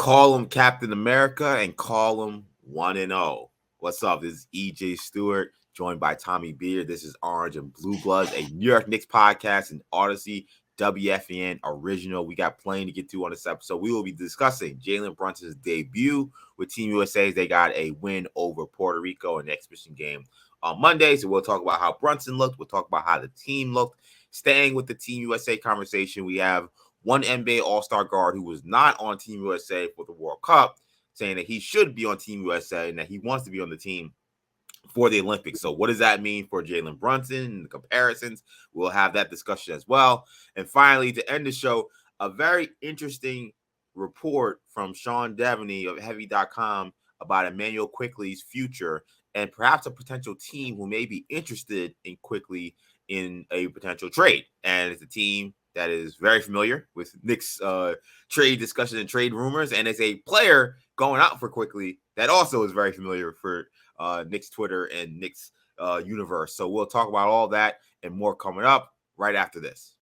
Call him Captain America and call him 1-0. What's up? This is EJ Stewart, joined by Tommy Beer. This is Orange and Blue Bloods, a New York Knicks podcast and Audacy WFAN original. We got plenty to get to on this episode. We will be discussing Jalen Brunson's debut with Team USA. They got a win over Puerto Rico in the exhibition game on Monday. So we'll talk about how Brunson looked. We'll talk about how the team looked. Staying with the Team USA conversation, we have one NBA All-Star guard who was not on Team USA for the World Cup, saying that he should be on Team USA and that he wants to be on the team for the Olympics. So what does that mean for Jalen Brunson and the comparisons? We'll have that discussion as well. And finally, to end the show, a very interesting report from Sean Devaney of Heavy.com about Emmanuel Quickley's future and perhaps a potential team who may be interested in Quickley in a potential trade. And it's a team that is very familiar with Knicks trade discussions and trade rumors, and it's a player going out for Quickley that also is very familiar for Knicks Twitter and Knicks universe. So we'll talk about all that and more coming up right after this.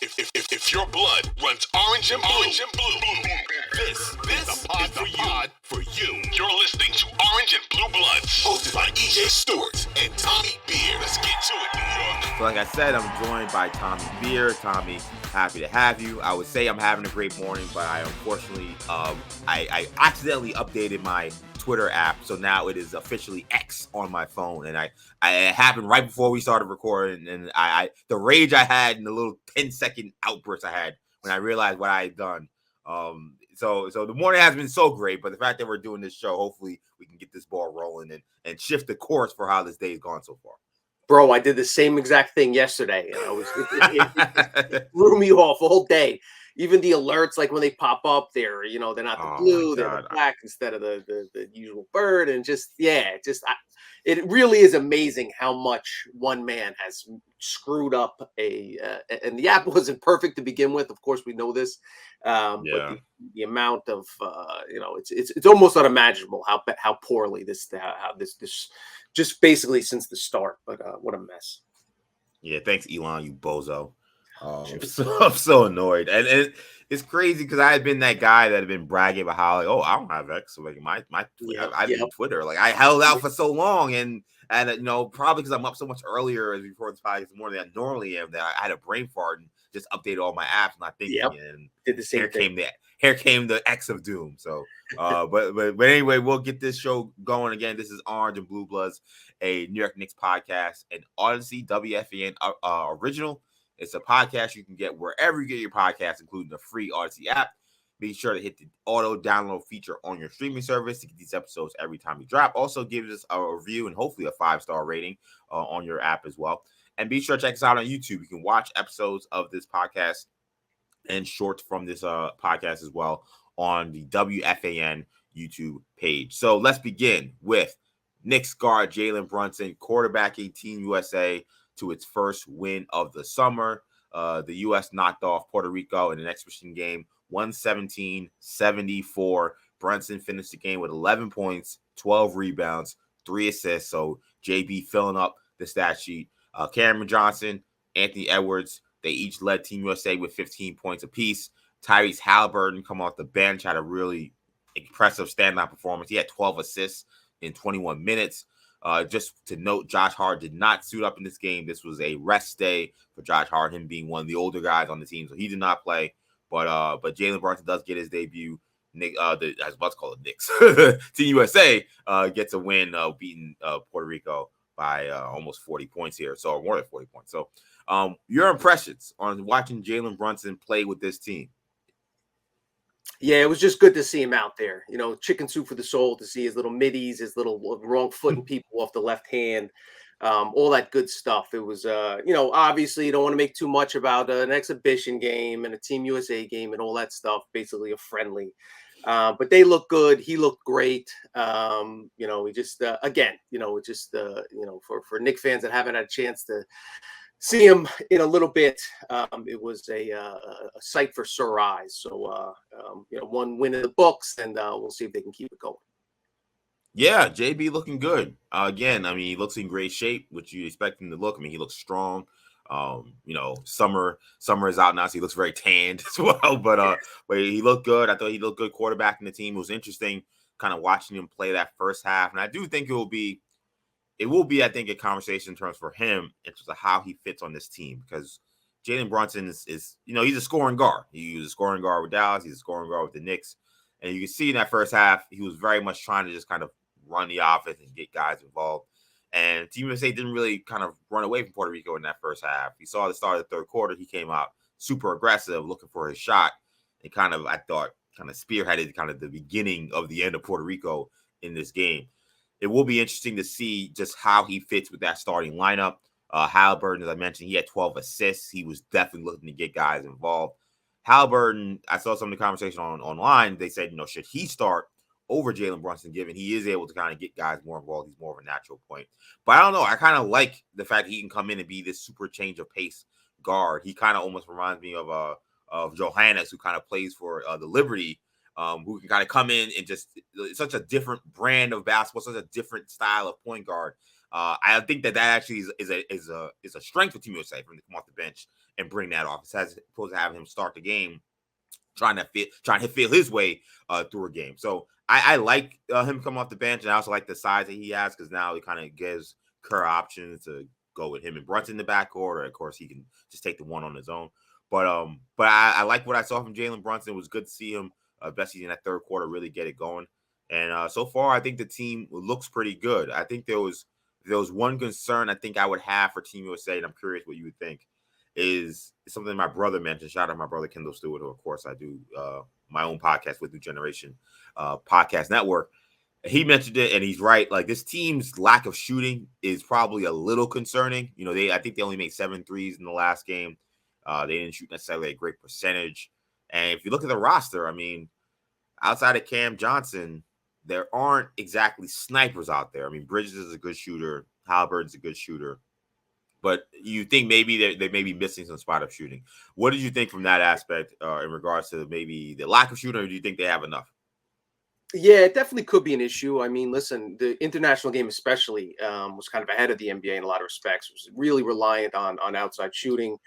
If your blood runs orange and blue, this is the pod for you. You're listening to Orange and Blue Bloods, hosted by EJ Stewart and Tommy Beer. Let's get to it, New York. So like I said, I'm joined by Tommy Beer. Tommy, happy to have you. I would say I'm having a great morning, but I unfortunately, I accidentally updated my Twitter app, so now it is officially X on my phone, and it happened right before we started recording, and the rage I had and the little 10-second outburst I had when I realized what I had done. So the morning has been so great, but the fact that we're doing this show, hopefully we can get this ball rolling and shift the course for how this day has gone so far. Bro, I did the same exact thing yesterday. It threw me off all day. Even the alerts, like when they pop up, they're not the blue, they're the black instead of the usual bird, and it really is amazing how much one man has screwed up and the app wasn't perfect to begin with. Of course, we know this, but the amount of it's almost unimaginable how poorly this just basically since the start. But what a mess. Yeah, thanks, Elon, you bozo. I'm so annoyed, and it's crazy because I had been that guy that had been bragging about how I don't have X, so like I did Twitter, like I held out for so long, and probably because I'm up so much earlier before this podcast more than I normally am, that I had a brain fart and just updated all my apps, not thinking, and did the same thing. Here came the X of doom. So, but anyway, we'll get this show going again. This is Orange and Blue Bloods, a New York Knicks podcast, an Audacy WFAN original. It's a podcast you can get wherever you get your podcasts, including the free Audacy app. Be sure to hit the auto download feature on your streaming service to get these episodes every time we drop. Also, give us a review and hopefully a 5-star rating on your app as well. And be sure to check us out on YouTube. You can watch episodes of this podcast and shorts from this podcast as well on the WFAN YouTube page. So let's begin with Knicks guard Jalen Brunson quarterbacking Team USA to its first win of the summer. The U.S. knocked off Puerto Rico in an exhibition game, 117-74. Brunson finished the game with 11 points, 12 rebounds, 3 assists. So JB filling up the stat sheet. Cameron Johnson, Anthony Edwards, they each led Team USA with 15 points apiece. Tyrese Halliburton come off the bench, had a really impressive standout performance. He had 12 assists in 21 minutes. Just to note, Josh Hart did not suit up in this game. This was a rest day for Josh Hart, him being one of the older guys on the team, so he did not play. But Jalen Brunson does get his debut. I was about to call it Knicks. Team USA gets a win, beating Puerto Rico by almost 40 points here, so more than 40 points. So, your impressions on watching Jalen Brunson play with this team? Yeah, it was just good to see him out there. Chicken soup for the soul to see his little middies, his little wrong footing people off the left hand, all that good stuff. It was, obviously you don't want to make too much about an exhibition game and a Team USA game and all that stuff, basically a friendly. But they look good. He looked great. We just, for Knicks fans that haven't had a chance to see him in a little bit, it was a sight for sore eyes. So, one win in the books, and we'll see if they can keep it going. Yeah, JB looking good. Again, he looks in great shape, which you expect him to look. He looks strong. Summer is out now, so he looks very tanned as well. But he looked good. I thought he looked good quarterbacking the team. It was interesting kind of watching him play that first half. And I do think it will be, I think, a conversation in terms for him in terms of how he fits on this team, because Jalen Brunson is he's a scoring guard. He was a scoring guard with Dallas. He's a scoring guard with the Knicks. And you can see in that first half, he was very much trying to just kind of run the offense and get guys involved. And Team USA didn't really kind of run away from Puerto Rico in that first half. You saw the start of the third quarter, he came out super aggressive, looking for his shot, and kind of, I thought, kind of spearheaded kind of the beginning of the end of Puerto Rico in this game. It will be interesting to see just how he fits with that starting lineup. Halliburton, as I mentioned, he had 12 assists. He was definitely looking to get guys involved. Halliburton, I saw some of the conversation online. They said, should he start over Jalen Brunson, given he is able to kind of get guys more involved? He's more of a natural point. But I don't know. I kind of like the fact that he can come in and be this super change of pace guard. He kind of almost reminds me of Johannes, who kind of plays for the Liberty, who can kind of come in and just such a different brand of basketball, such a different style of point guard. I think that actually is a strength for Team USA for him to come off the bench and bring that off, as opposed to having him start the game trying to feel his way through a game. So I like him come off the bench, and I also like the size that he has, because now it kind of gives Kerr options to go with him and Brunson in the backcourt, or of course he can just take the one on his own. But I like what I saw from Jalen Brunson. It was good to see him, especially in that third quarter, really get it going. And so far, I think the team looks pretty good. I think there was one concern I think I would have for Team USA, and I'm curious what you would think, is something my brother mentioned. Shout out to my brother Kendall Stewart, who of course I do my own podcast with New Generation Podcast Network. He mentioned it, and he's right. Like, this team's lack of shooting is probably a little concerning. I think they only made 7 threes in the last game. They didn't shoot necessarily a great percentage. And if you look at the roster, I mean, outside of Cam Johnson, there aren't exactly snipers out there. I mean, Bridges is a good shooter. Halliburton's a good shooter. But you think maybe they may be missing some spot up shooting. What did you think from that aspect in regards to maybe the lack of shooting, or do you think they have enough? Yeah, it definitely could be an issue. I mean, listen, the international game especially was kind of ahead of the NBA in a lot of respects. It was really reliant on outside shooting.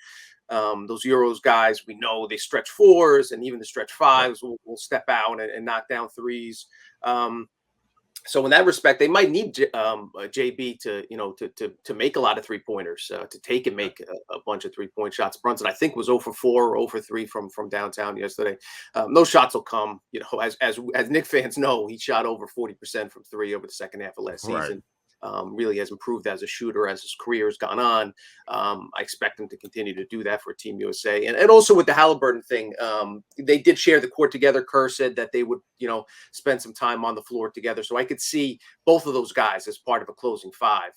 Those Euros guys, we know they stretch fours, and even the stretch fives will step out and knock down threes. So in that respect, they might need JB to make a lot of 3-pointers, to take and make a bunch of 3-point shots. Brunson, I think, was 0 for 4 or 0 for 3 from downtown yesterday. Those shots will come. As Knicks fans know, he shot over 40% from 3 over the second half of last season. Really has improved as a shooter as his career has gone on. I expect him to continue to do that for Team USA. And also with the Halliburton thing, they did share the court together. Kerr said that they would, spend some time on the floor together. So I could see both of those guys as part of a closing five.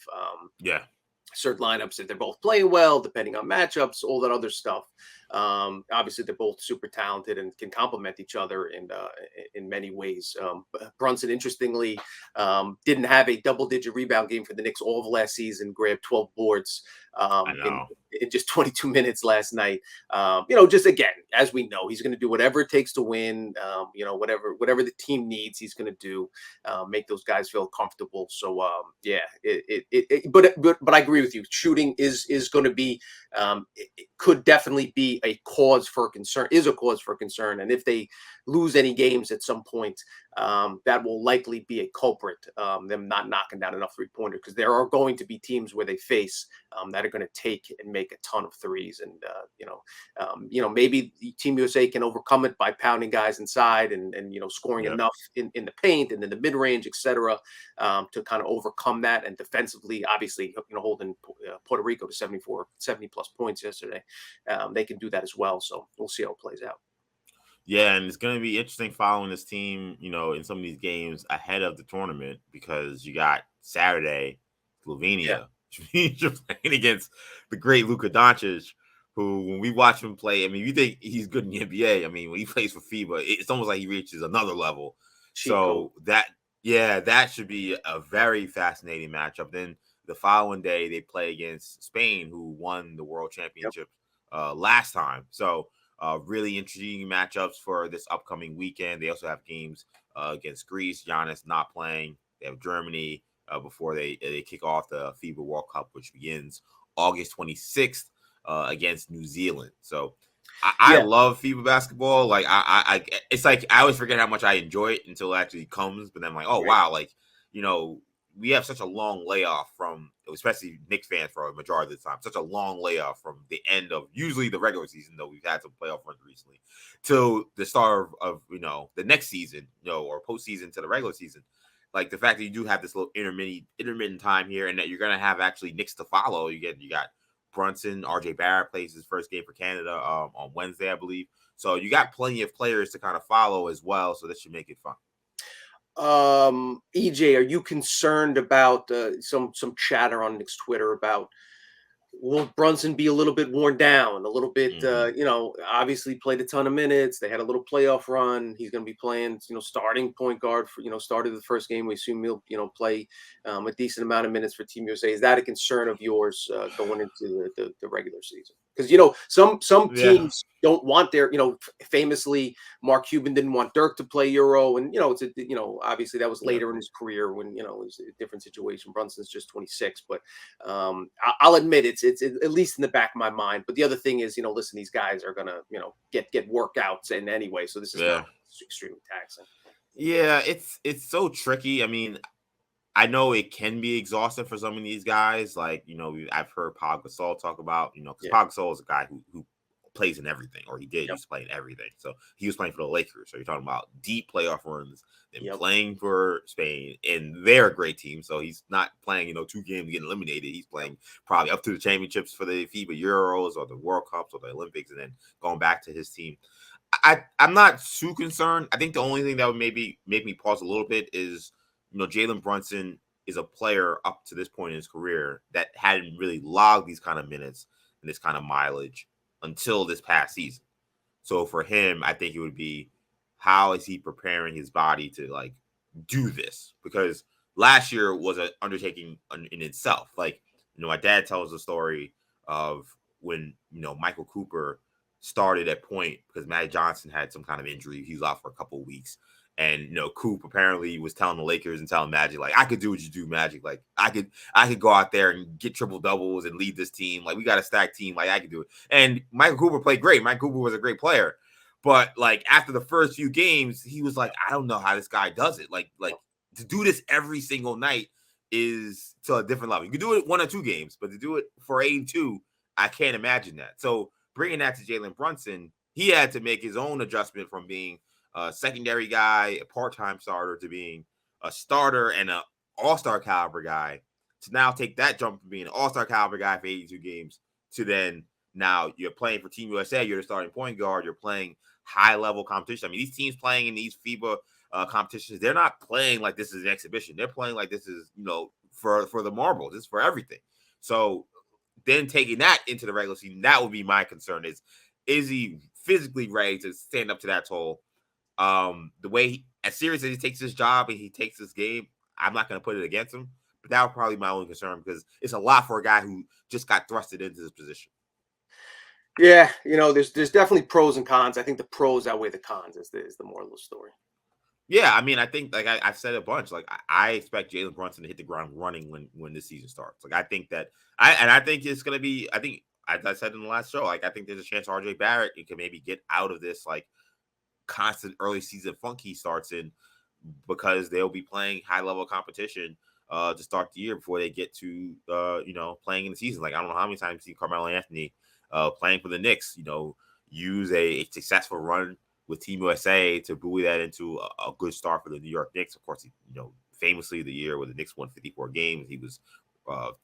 Certain lineups that they're both playing well, depending on matchups, all that other stuff. Obviously, they're both super talented and can complement each other in many ways. Brunson, interestingly, didn't have a double-digit rebound game for the Knicks all of last season. Grabbed 12 boards in just 22 minutes last night. Just again, as we know, he's going to do whatever it takes to win. Whatever the team needs, he's going to do. Make those guys feel comfortable. So but I agree with you. Shooting is going to be it could definitely be a cause for concern. Is a cause for concern, and if they lose any games at some point, that will likely be a culprit. Them not knocking down enough 3-pointers, because there are going to be teams where they face that are going to take and make a ton of threes, and maybe Team USA can overcome it by pounding guys inside and scoring enough in the paint and in the mid range, etc., to kind of overcome that. And defensively, obviously, holding Puerto Rico to 70 plus points yesterday, they can do that as well. So we'll see how it plays out. Yeah, and it's going to be interesting following this team, in some of these games ahead of the tournament, because you got Saturday, Slovenia, you're playing against the great Luka Doncic, who, when we watch him play, I mean, you think he's good in the NBA. I mean, when he plays for FIBA, it's almost like he reaches another level. So that should be a very fascinating matchup. Then the following day, they play against Spain, who won the World Championship last time. So really interesting matchups for this upcoming weekend. They also have games against Greece. Giannis not playing. They have Germany before they kick off the FIBA World-Cup, which begins August 26th. against New Zealand. So I love FIBA basketball. Like I it's like I always forget how much I enjoy it until it actually comes. But then I'm like, oh wow, like we have such a long layoff from, especially Knicks fans for a majority of the time, such a long layoff from the end of usually the regular season, though we've had some playoff runs recently, till the start of the next season, or postseason to the regular season. Like the fact that you do have this little intermittent time here, and that you're gonna have actually Knicks to follow. You got Brunson, RJ Barrett plays his first game for Canada on Wednesday, I believe. So you got plenty of players to kind of follow as well. So this should make it fun. EJ, are you concerned about some chatter on Nick's Twitter about, will Brunson be a little bit worn down, a little bit, obviously played a ton of minutes. They had a little playoff run. He's going to be playing, starting point guard for, started the first game. We assume he'll play a decent amount of minutes for Team USA. Is that a concern of yours going into the regular season? Because, some teams don't want their, famously Mark Cuban didn't want Dirk to play Euro. And, it's obviously that was later in his career when, it was a different situation. Brunson's just 26, but I'll admit it's at least in the back of my mind. But the other thing is, listen, these guys are gonna, get workouts in anyway. So this is not extremely taxing. Yeah, it's so tricky. I mean, I know it can be exhausting for some of these guys. Like, I've heard Pau Gasol talk about, because Pau Gasol is a guy who plays in everything, or he did used to play in everything. So he was playing for the Lakers. So you're talking about deep playoff runs, and playing for Spain, and they're a great team. So he's not playing, 2 games getting eliminated. He's playing probably up to the championships for the FIBA Euros or the World Cups or the Olympics, and then going back to his team. I'm not too concerned. I think the only thing that would maybe make me pause a little bit is, Jalen Brunson is a player up to this point in his career that hadn't really logged these kind of minutes and this kind of mileage until this past season. So for him, I think it would be, how is he preparing his body to do this? Because last year was an undertaking in itself. Like, my dad tells the story of when, Michael Cooper started at point because Magic Johnson had some kind of injury. He was out for a couple of weeks. And Coop apparently was telling the Lakers and telling Magic, like, I could do what you do, Magic. Like, I could go out there and get triple doubles and lead this team. Like, we got a stacked team. Like, I could do it. And Michael Cooper played great. Michael Cooper was a great player. But after the first few games, he was like, I don't know how this guy does it. Like to do this every single night is to a different level. You can do it 1 or 2 games, but to do it for 82, I can't imagine that. So bringing that to Jalen Brunson, he had to make his own adjustment from being a secondary guy, a part-time starter, to being a starter and an all-star caliber guy, to now take that jump from being an all-star caliber guy for 82 games to then now you're playing for Team USA, you're the starting point guard, you're playing high-level competition. I mean, these teams playing in these FIBA competitions, they're not playing like this is an exhibition. They're playing like this is, for the marbles. It's for everything. So then taking that into the regular season, that would be my concern is he physically ready to stand up to that toll? The way as serious as he takes his job and he takes this game, I'm not going to put it against him, but that would probably be my only concern because it's a lot for a guy who just got thrusted into this position. Yeah, there's definitely pros and cons. I think the pros outweigh the cons is the moral of the story. Yeah, I mean, I think I've said a bunch. I expect Jalen Brunson to hit the ground running when this season starts. I think that I think it's going to be. I think as I said in the last show, I think there's a chance RJ Barrett can maybe get out of this constant early season funk he starts in, because they'll be playing high level competition to start the year before they get to playing in the season. I don't know how many times you see Carmelo Anthony playing for the Knicks, use a successful run with Team USA to buoy that into a good start for the New York Knicks. Of course, famously the year where the Knicks won 54 games, he was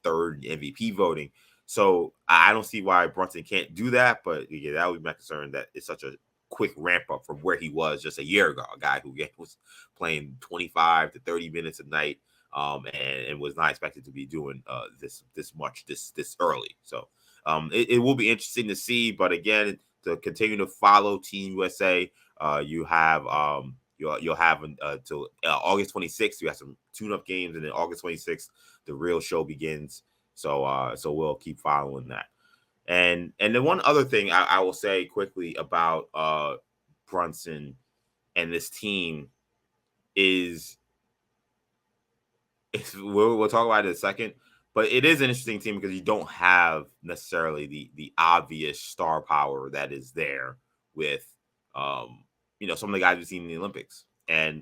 third in MVP voting. So I don't see why Brunson can't do that, but yeah, that would be my concern, that it's such a quick ramp up from where he was just a year ago, a guy who was playing 25 to 30 minutes a night and was not expected to be doing this much this early. So it will be interesting to see, but again, to continue to follow Team USA, you have you'll have until August 26th. You have some tune-up games, and then August 26th, the real show begins. So we'll keep following that. And then one other thing I will say quickly about Brunson and this team is we'll talk about it in a second, But it is an interesting team because you don't have necessarily the obvious star power that is there with some of the guys we've seen in the Olympics. And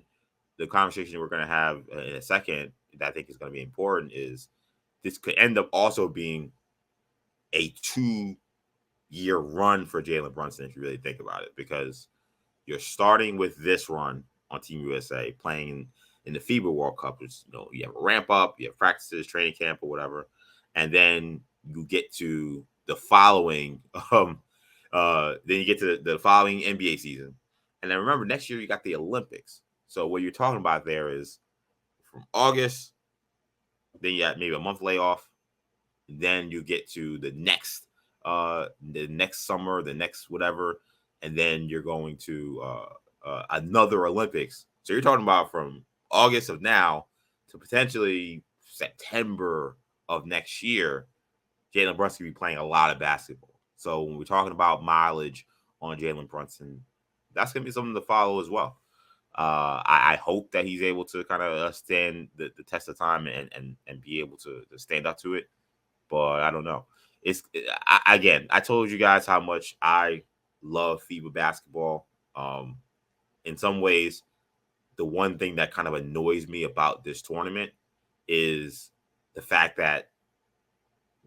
the conversation we're going to have in a second that I think is going to be important is this could end up also being a 2-year run for Jalen Brunson if you really think about it, because you're starting with this run on Team USA playing in the FIBA World Cup, which you have a ramp up, you have practices, training camp, or whatever, and then you get to the following then you get to the following NBA season, and then remember next year you got the Olympics. So what you're talking about there is from August, then you got maybe a month layoff, then you get to the next summer, the next whatever, and then you're going to another Olympics. So you're talking about from August of now to potentially September of next year, Jalen Brunson will be playing a lot of basketball. So when we're talking about mileage on Jalen Brunson, that's going to be something to follow as well. I hope that he's able to kind of stand the test of time and be able to stand up to it. But I don't know. I told you guys how much I love FIBA basketball. In some ways, the one thing that kind of annoys me about this tournament is the fact that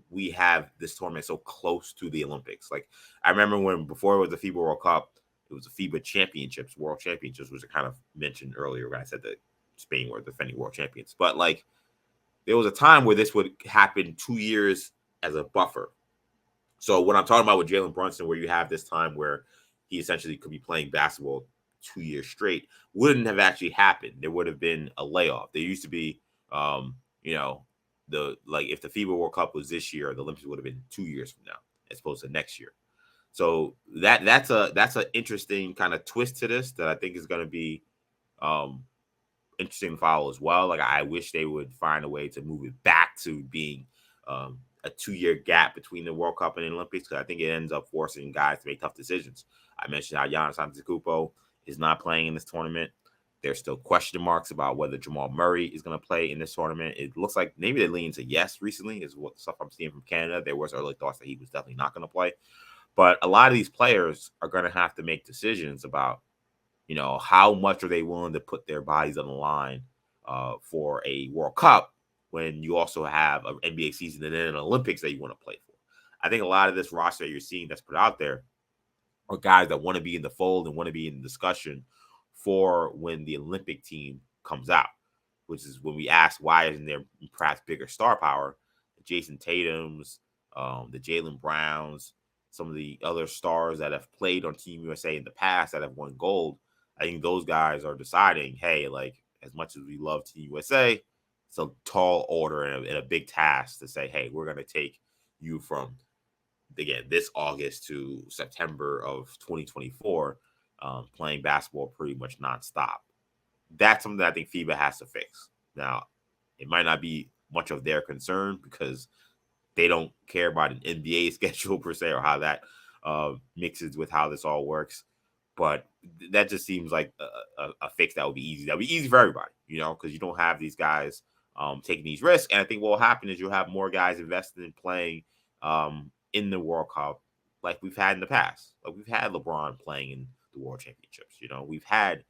we have this tournament so close to the Olympics. Like, I remember when before it was the FIBA World Cup, it was the FIBA Championships, World Championships, which I kind of mentioned earlier when I said that Spain were defending world champions. But like, there was a time where this would happen 2 years as a buffer. So what I'm talking about with Jalen Brunson, where you have this time where he essentially could be playing basketball 2 years straight, wouldn't have actually happened. There would have been a layoff. There used to be, if the FIBA World Cup was this year, the Olympics would have been 2 years from now, as opposed to next year. So that's an interesting kind of twist to this that I think is going to be interesting to follow as well. Like, I wish they would find a way to move it back to being a 2-year gap between the World Cup and the Olympics, because I think it ends up forcing guys to make tough decisions. I mentioned how Giannis Antetokounmpo is not playing in this tournament. There's still question marks about whether Jamal Murray is going to play in this tournament. It looks like maybe they lean to yes recently, is what stuff I'm seeing from Canada. There was early thoughts that he was definitely not going to play. But a lot of these players are going to have to make decisions about, how much are they willing to put their bodies on the line for a World Cup when you also have an NBA season and then an Olympics that you want to play for. I think a lot of this roster that you're seeing that's put out there are guys that want to be in the fold and want to be in the discussion for when the Olympic team comes out, which is when we ask why isn't there perhaps bigger star power. Jason Tatum's, the Jalen Browns, some of the other stars that have played on Team USA in the past that have won gold. I think those guys are deciding, hey, like, as much as we love Team USA, it's a tall order and a big task to say, hey, we're going to take you from, again, this August to September of 2024, playing basketball pretty much nonstop. That's something that I think FIBA has to fix. Now, it might not be much of their concern because they don't care about an NBA schedule per se or how that mixes with how this all works. But that just seems like a fix that would be easy. That would be easy for everybody, because you don't have these guys taking these risks. And I think what will happen is you'll have more guys invested in playing in the World Cup like we've had in the past. Like, we've had LeBron playing in the World Championships. We've had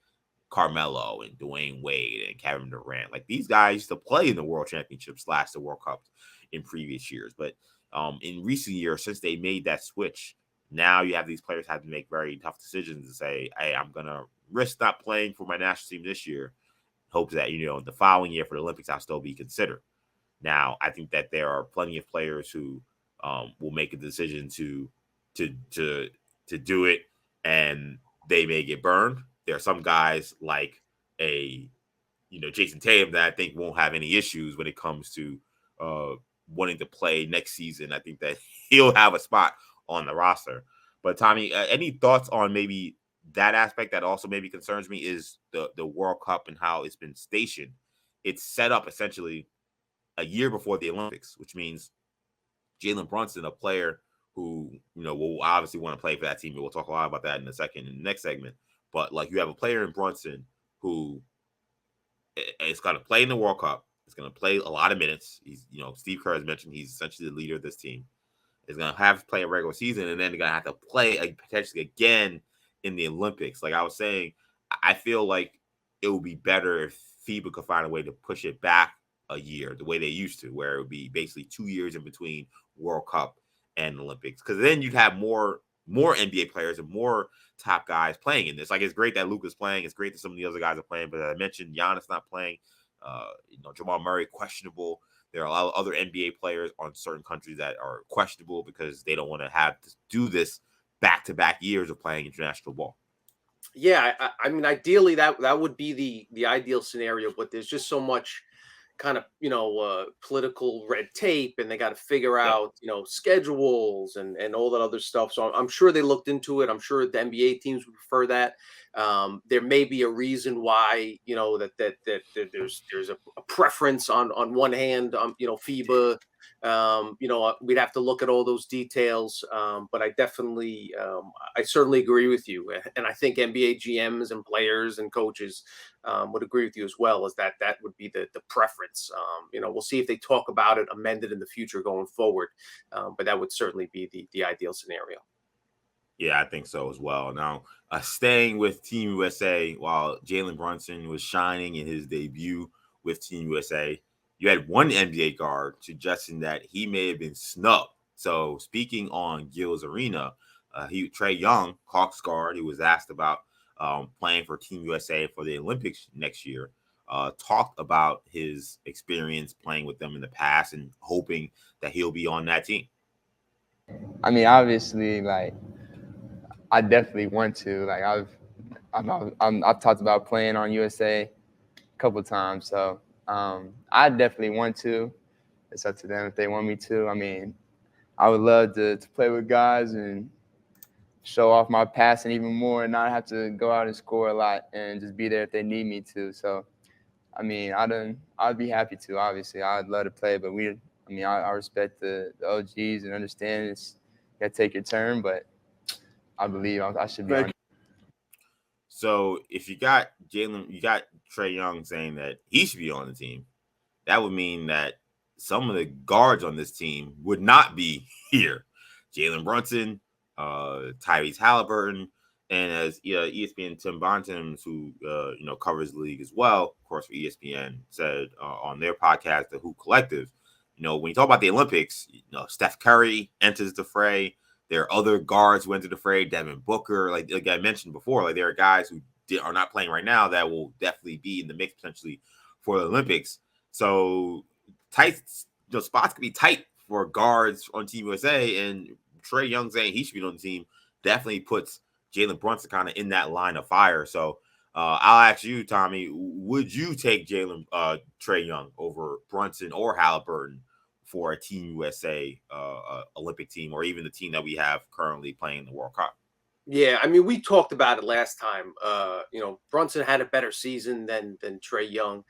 Carmelo and Dwayne Wade and Kevin Durant. Like, these guys used to play in the World Championships / the World Cup in previous years. But in recent years, since they made that switch, now you have these players have to make very tough decisions and say, hey, I'm going to risk not playing for my national team this year, hopes that, the following year for the Olympics, I'll still be considered. Now, I think that there are plenty of players who will make a decision to do it, and they may get burned. There are some guys like Jason Tatum that I think won't have any issues when it comes to wanting to play next season. I think that he'll have a spot on the roster. But Tommy, any thoughts on maybe that aspect that also maybe concerns me is the World Cup and how it's been stationed. It's set up essentially a year before the Olympics, which means Jalen Brunson, a player who, will obviously want to play for that team. We'll talk a lot about that in a second in the next segment. But like, you have a player in Brunson who is going to play in the World Cup. He's going to play a lot of minutes. Steve Kerr has mentioned he's essentially the leader of this team. He's going to have to play a regular season, and then they're going to have to play potentially again in the Olympics. Like I was saying, I feel like it would be better if FIBA could find a way to push it back a year the way they used to, where it would be basically 2 years in between World Cup and Olympics. Because then you'd have more NBA players and more top guys playing in this. Like, it's great that Luka's playing. It's great that some of the other guys are playing. But as I mentioned, Giannis not playing. Jamal Murray questionable. There are a lot of other NBA players on certain countries that are questionable because they don't want to have to do this back-to-back years of playing international ball. Yeah, I mean, ideally that would be the ideal scenario, but there's just so much kind of political red tape, and they got to figure out schedules and all that other stuff. So I'm sure they looked into it. I'm sure the NBA teams would prefer that. There may be a reason why that there's a preference on one hand, FIBA. We'd have to look at all those details, but I certainly agree with you, and I think NBA GMs and players and coaches would agree with you as well, as that would be the preference. We'll see if they talk about it amended in the future going forward, but that would certainly be the ideal scenario. Yeah, I think so as well. Now, staying with Team USA, while Jalen Brunson was shining in his debut with Team USA, you had one NBA guard suggesting that he may have been snubbed. So, speaking on Gil's Arena, Trae Young, Hawks guard, he was asked about playing for Team USA for the Olympics next year, talked about his experience playing with them in the past and hoping that he'll be on that team. I mean, obviously, I definitely want to. I've talked about playing on USA a couple of times, so I definitely want to. It's up to them if they want me to. I mean, I would love to play with guys and show off my passing even more, and not have to go out and score a lot, and just be there if they need me to. So, I mean, I'd be happy to. Obviously, I'd love to play, but I respect the OGs and understand you got to take your turn, but I believe I should be on. So if you got Jalen, you got Trae Young saying that he should be on the team, that would mean that some of the guards on this team would not be here. Jalen Brunson, Tyrese Halliburton, and as ESPN Tim Bontemps, who covers the league as well, of course, for ESPN, said on their podcast, The Hoop Collective, when you talk about the Olympics, Steph Curry enters the fray. There are other guards who enter the fray, Devin Booker, like I mentioned before. There are guys who are not playing right now that will definitely be in the mix potentially for the Olympics. So tight, spots could be tight for guards on Team USA, and Trae Young saying he should be on the team definitely puts Jalen Brunson kind of in that line of fire. So I'll ask you, Tommy, would you take Trae Young over Brunson or Halliburton for a Team USA Olympic team, or even the team that we have currently playing the World Cup? Yeah, I mean, we talked about it last time. Brunson had a better season than Trae Young.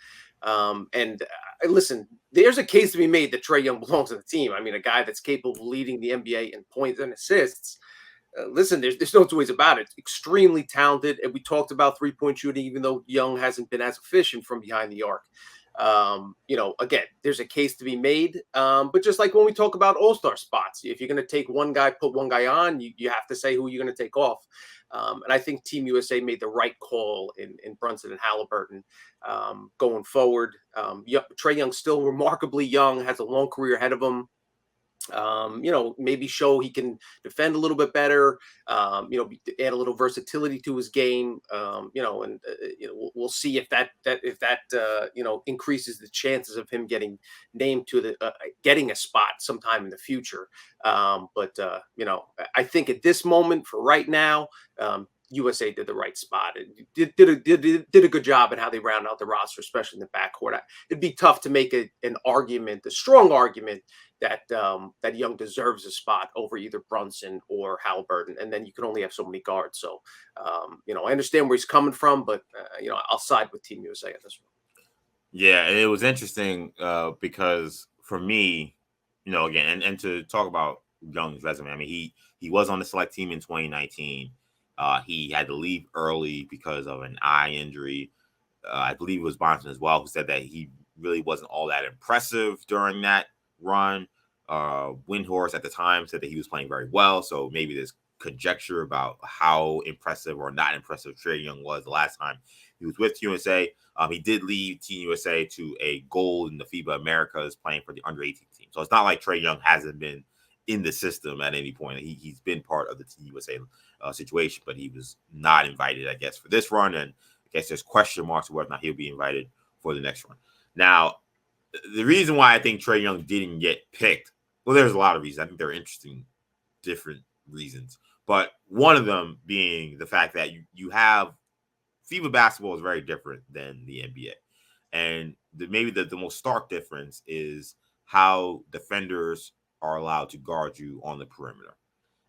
Listen, there's a case to be made that Trae Young belongs on the team. I mean, a guy that's capable of leading the NBA in points and assists. Listen, there's no two ways about it. Extremely talented. And we talked about three-point shooting, even though Young hasn't been as efficient from behind the arc. Again, there's a case to be made. But just like when we talk about all-star spots, if you're going to take one guy, put one guy on, you have to say who you're going to take off. And I think Team USA made the right call in Brunson and Halliburton going forward. Trae Young still remarkably young, has a long career ahead of him. Maybe show he can defend a little bit better, add a little versatility to his game, we'll see if that increases the chances of him getting named to getting a spot sometime in the future. But I think at this moment, for right now, USA did the right spot. It did a good job in how they round out the roster, especially in the backcourt. It'd be tough to make a strong argument that Young deserves a spot over either Brunson or Halliburton, and then you can only have so many guards. So, I understand where he's coming from, but I'll side with Team USA on this one. Yeah, and it was interesting because for me, again, and to talk about Young's resume, I mean, he was on the select team in 2019. He had to leave early because of an eye injury. I believe it was Brunson as well who said that he really wasn't all that impressive during that run. Windhorst at the time said that he was playing very well, so maybe there's conjecture about how impressive or not impressive Trae Young was the last time he was with USA. He did lead Team USA to a gold in the FIBA Americas playing for the under-18 team. So it's not like Trae Young hasn't been in the system at any point. He's been part of the Team USA situation, but he was not invited, I guess, for this run. And I guess there's question marks whether or not he'll be invited for the next run. Now, the reason why I think Trae Young didn't get picked, well, there's a lot of reasons. I think they're interesting, different reasons. But one of them being the fact that you have FIBA basketball is very different than the NBA. And maybe the most stark difference is how defenders are allowed to guard you on the perimeter.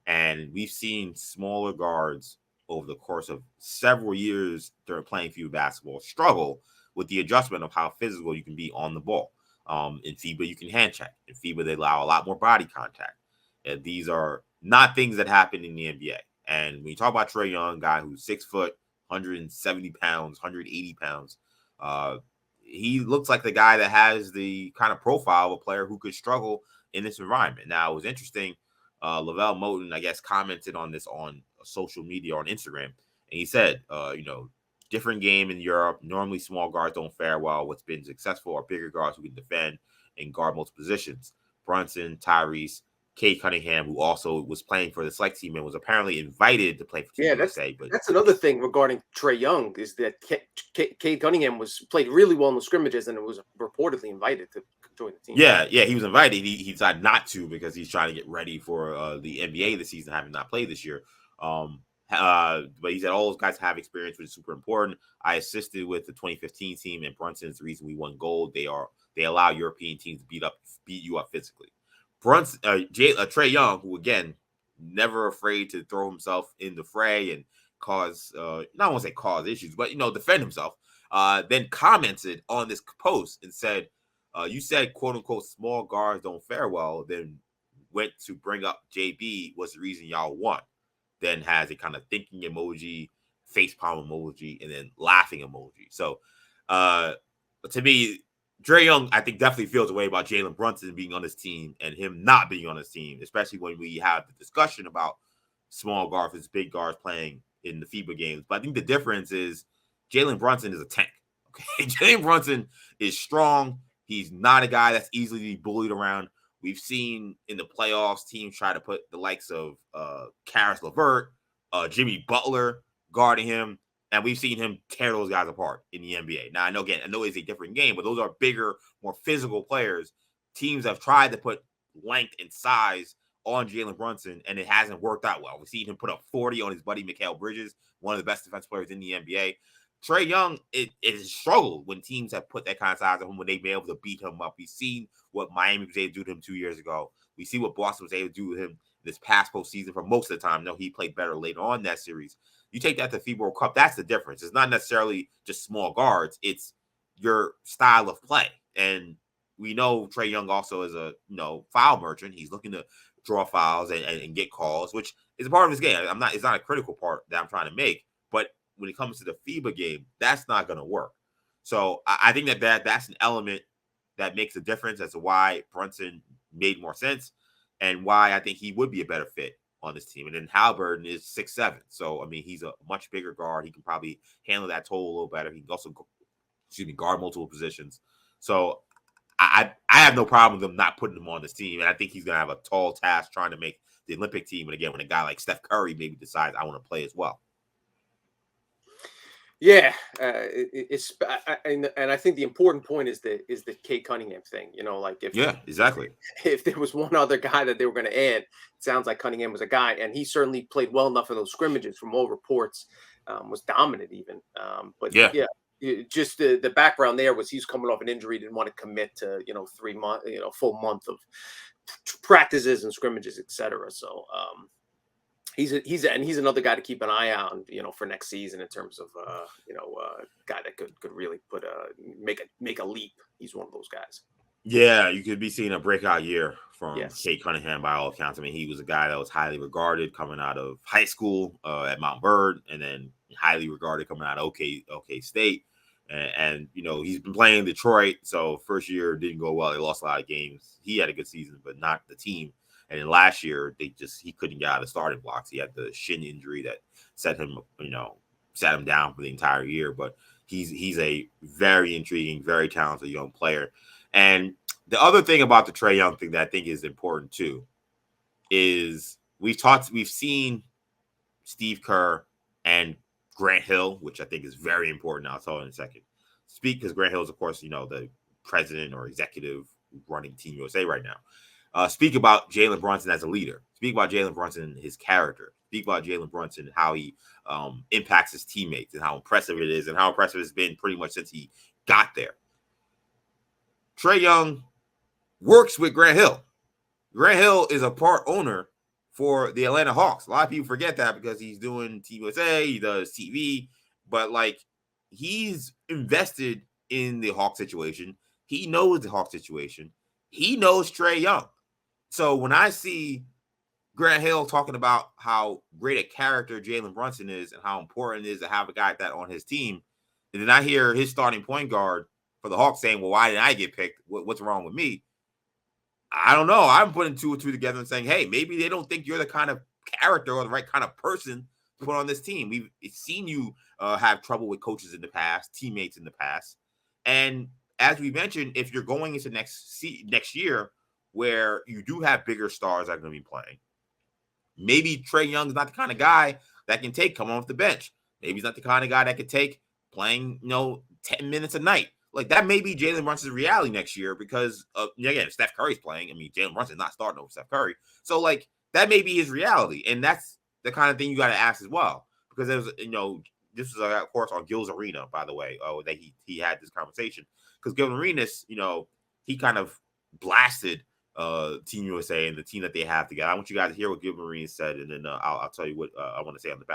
And we've seen smaller guards over the course of several years during playing FIBA basketball struggle with the adjustment of how physical you can be on the ball. In FIBA, you can hand check. In FIBA, they allow a lot more body contact. And these are not things that happen in the NBA. And when you talk about Trae Young, guy who's 6 foot, 170 pounds, 180 pounds, he looks like the guy that has the kind of profile of a player who could struggle in this environment. Now, it was interesting. Lavelle Moten, I guess, commented on this on social media, on Instagram. And he said, different game in Europe. Normally, small guards don't fare well. What's been successful are bigger guards who can defend and guard multiple positions. Brunson, Tyrese, Cade Cunningham, who also was playing for the select team and was apparently invited to play for Team USA. But that's another thing regarding Trae Young is that Cade Cunningham played really well in the scrimmages and was reportedly invited to join the team. Yeah, he was invited. He decided not to because he's trying to get ready for the NBA this season, having not played this year. But he said all those guys have experience, which is super important. I assisted with the 2015 team, and Brunson's the reason we won gold. They allow European teams to beat you up physically. Trae Young, who again never afraid to throw himself in the fray and cause not want to say cause issues, but defend himself. Then commented on this post and said, "You said quote unquote small guards don't fare well." Then went to bring up JB was the reason y'all won. Then has a kind of thinking emoji, facepalm emoji, and then laughing emoji. So, to me, Trae Young, I think, definitely feels a way about Jalen Brunson being on his team and him not being on his team, especially when we have the discussion about small guards versus big guards playing in the FIBA games. But I think the difference is Jalen Brunson is a tank. Okay, Jalen Brunson is strong. He's not a guy that's easily bullied around. We've seen in the playoffs teams try to put the likes of Karis LeVert, Jimmy Butler guarding him. And we've seen him tear those guys apart in the NBA. Now, I know it's a different game, but those are bigger, more physical players. Teams have tried to put length and size on Jalen Brunson, and it hasn't worked out well. We've seen him put up 40 on his buddy Mikal Bridges, one of the best defensive players in the NBA. Trae Young, it has struggled when teams have put that kind of size on him, when they've been able to beat him up. We've seen what Miami was able to do to him 2 years ago. We see what Boston was able to do to him this past postseason for most of the time. No, he played better later on in that series. You take that to FIBA World Cup, that's the difference. It's not necessarily just small guards. It's your style of play. And we know Trae Young also is a foul merchant. He's looking to draw fouls and get calls, which is a part of his game. It's not a critical part that I'm trying to make. But when it comes to the FIBA game, that's not going to work. So I think that's an element that makes a difference as to why Brunson made more sense and why I think he would be a better fit on this team. And then Halliburton is 6'7". So, I mean, he's a much bigger guard. He can probably handle that toll a little better. He can also, guard multiple positions. So, I have no problem with them not putting him on this team. And I think he's going to have a tall task trying to make the Olympic team. And again, when a guy like Steph Curry maybe decides I want to play as well. Yeah, and I think the important point is the Cade Cunningham thing. Exactly. If there was one other guy that they were going to add, it sounds like Cunningham was a guy, and he certainly played well enough in those scrimmages. From all reports, was dominant even. Just the background there was he's coming off an injury, didn't want to commit to 3 months, full month of practices and scrimmages, etc. So. He's another guy to keep an eye on, for next season in terms of guy that could really make a leap. He's one of those guys. Yeah, you could be seeing a breakout year from Cade Cunningham by all accounts. I mean, he was a guy that was highly regarded coming out of high school at Mount Bird, and then highly regarded coming out of OK State. And he's been playing in Detroit, so first year didn't go well. They lost a lot of games. He had a good season, but not the team. And then last year, he couldn't get out of the starting blocks. He had the shin injury that sat him down for the entire year. But he's a very intriguing, very talented young player. And the other thing about the Trae Young thing that I think is important too is we've seen Steve Kerr and Grant Hill, which I think is very important. I'll tell you in a second. Speak because Grant Hill is, of course, the president or executive running Team USA right now. Speak about Jalen Brunson as a leader. Speak about Jalen Brunson, his character. Speak about Jalen Brunson, how he impacts his teammates and how impressive it is and how impressive it's been pretty much since he got there. Trae Young works with Grant Hill. Grant Hill is a part owner for the Atlanta Hawks. A lot of people forget that because he's doing Team USA, he does TV, but he's invested in the Hawk situation. He knows the Hawk situation. He knows Trae Young. So when I see Grant Hill talking about how great a character Jalen Brunson is and how important it is to have a guy like that on his team, and then I hear his starting point guard for the Hawks saying, well, why didn't I get picked? What's wrong with me? I don't know. I'm putting two and two together and saying, hey, maybe they don't think you're the kind of character or the right kind of person to put on this team. We've seen you have trouble with coaches in the past, teammates in the past. And as we mentioned, if you're going into next year where you do have bigger stars that are going to be playing, maybe Trae Young is not the kind of guy that can come off the bench. Maybe he's not the kind of guy that could take playing, 10 minutes a night. That may be Jalen Brunson's reality next year because, again, Steph Curry's playing. I mean, Jalen Brunson's not starting over Steph Curry. So, that may be his reality. And that's the kind of thing you got to ask as well. Because there's, this was, of course, on Gil's Arena, by the way, that he had this conversation. Because Gil Arenas, he kind of blasted Team USA and the team that they have together. I want you guys to hear what Gil Arenas said, and then I'll tell you what I want to say on the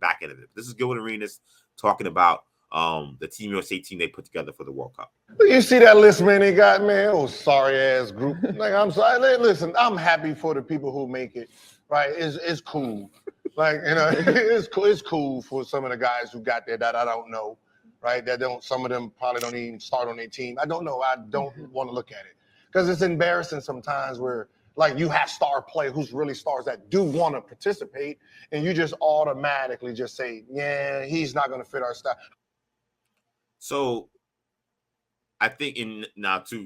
back end of it. This is Gil Arenas talking about the Team USA team they put together for the World Cup. You see that list, man, they got, man, oh, sorry ass group. I'm sorry. Listen, I'm happy for the people who make it, right? It's cool. It's cool for some of the guys who got there that I don't know, right? Some of them probably don't even start on their team. I don't know. I don't want to look at it because it's embarrassing sometimes where you have star players who's really stars that do want to participate, and you just automatically just say, yeah, he's not going to fit our style. So I think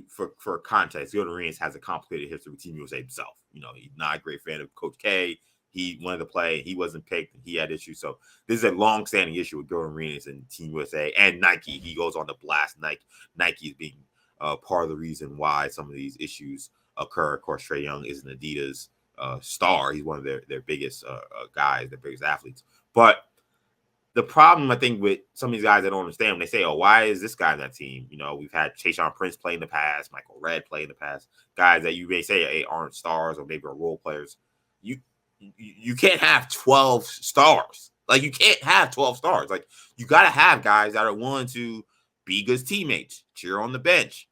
for context, Gil Arenas has a complicated history with Team USA himself. He's not a great fan of Coach K. He wanted to play. He wasn't picked. And he had issues. So this is a long-standing issue with Gil Arenas and Team USA and Nike. He goes on to blast Nike. Nike is being part of the reason why some of these issues occur. Of course, Trae Young is an Adidas star. He's one of their biggest guys, their biggest athletes. But the problem, I think, with some of these guys that don't understand when they say, oh, why is this guy in that team? We've had Tayshaun Prince play in the past, Michael Redd play in the past, guys that you may say aren't stars or maybe are role players. You can't have 12 stars. You can't have 12 stars. You got to have guys that are willing to be good teammates, cheer on the bench,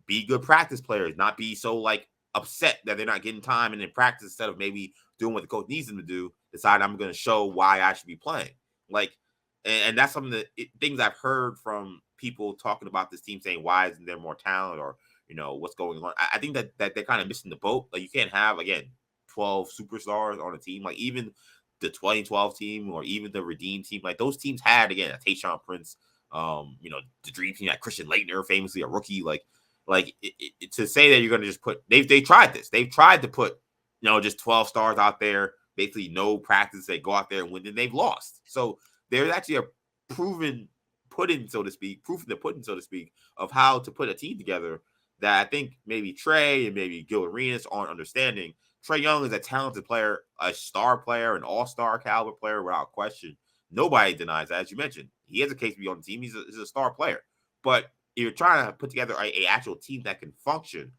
be good practice players, not be so upset that they're not getting time and in practice instead of maybe doing what the coach needs them to do, decide I'm going to show why I should be playing. And that's some of the things I've heard from people talking about this team saying, why isn't there more talent or, what's going on? I think that they're kind of missing the boat. You can't have, again, 12 superstars on a team. Even the 2012 team or even the Redeem team, those teams had, again, a Tayshaun Prince, the Dream team, Christian Laettner, famously a rookie. To say that you're going to just put, they tried this. They've tried to put, just 12 stars out there, basically no practice. They go out there and win, and they've lost. So there's actually a proof in the pudding, so to speak, of how to put a team together that I think maybe Trae and maybe Gil Arenas aren't understanding. Trae Young is a talented player, a star player, an all-star caliber player without question. Nobody denies that. As you mentioned, he has a case to be on the team. He's a star player. But if you're trying to put together a actual team that can function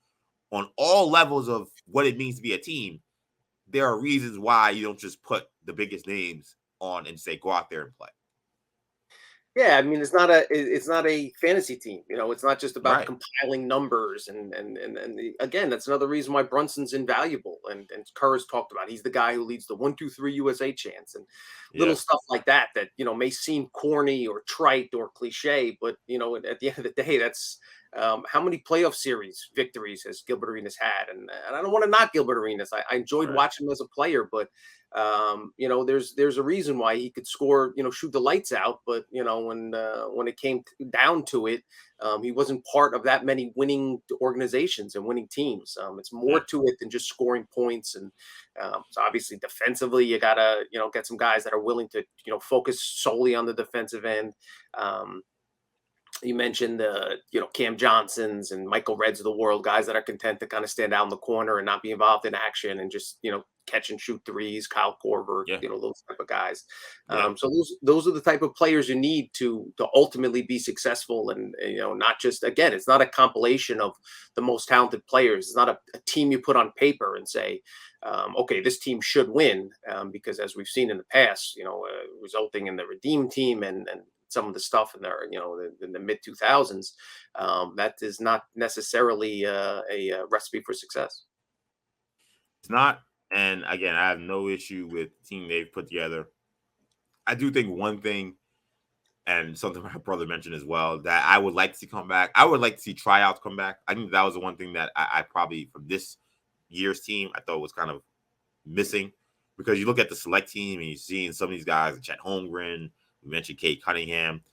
on all levels of what it means to be a team, there are reasons why you don't just put the biggest names on and say, go out there and play. Yeah, I mean, it's not a fantasy team. It's not just about Right. compiling numbers again, that's another reason why Brunson's invaluable. And Kerr's talked about he's the guy who leads the 1-2-3 USA chants and little Yeah. stuff like that may seem corny or trite or cliche, but at the end of the day, that's how many playoff series victories has Gilbert Arenas had? And I don't want to knock Gilbert Arenas. I enjoyed Right. watching him as a player, but there's a reason why he could score, shoot the lights out, but when it came down to it, he wasn't part of that many winning organizations and winning teams. It's more Yeah. to it than just scoring points. And so obviously defensively, you gotta get some guys that are willing to focus solely on the defensive end. You mentioned the Cam Johnsons and Michael Reds of the world, guys that are content to kind of stand out in the corner and not be involved in action and just catch and shoot threes. Kyle Korver, Yeah. those type of guys. Yeah. So those are the type of players you need to ultimately be successful. And not just, again, it's not a compilation of the most talented players. It's not a team you put on paper and say, okay, this team should win, because as we've seen in the past, resulting in the Redeem team and some of the stuff in there, in the mid 2000s, that is not necessarily a recipe for success. It's not. And again, I have no issue with the team they've put together. I do think one thing, and something my brother mentioned as well, that I would like to see come back. I would like to see tryouts come back. I think that was the one thing that I probably, from this year's team, I thought was kind of missing, because you look at the select team and you're seeing some of these guys, Chet Holmgren, we mentioned Kate Cunningham.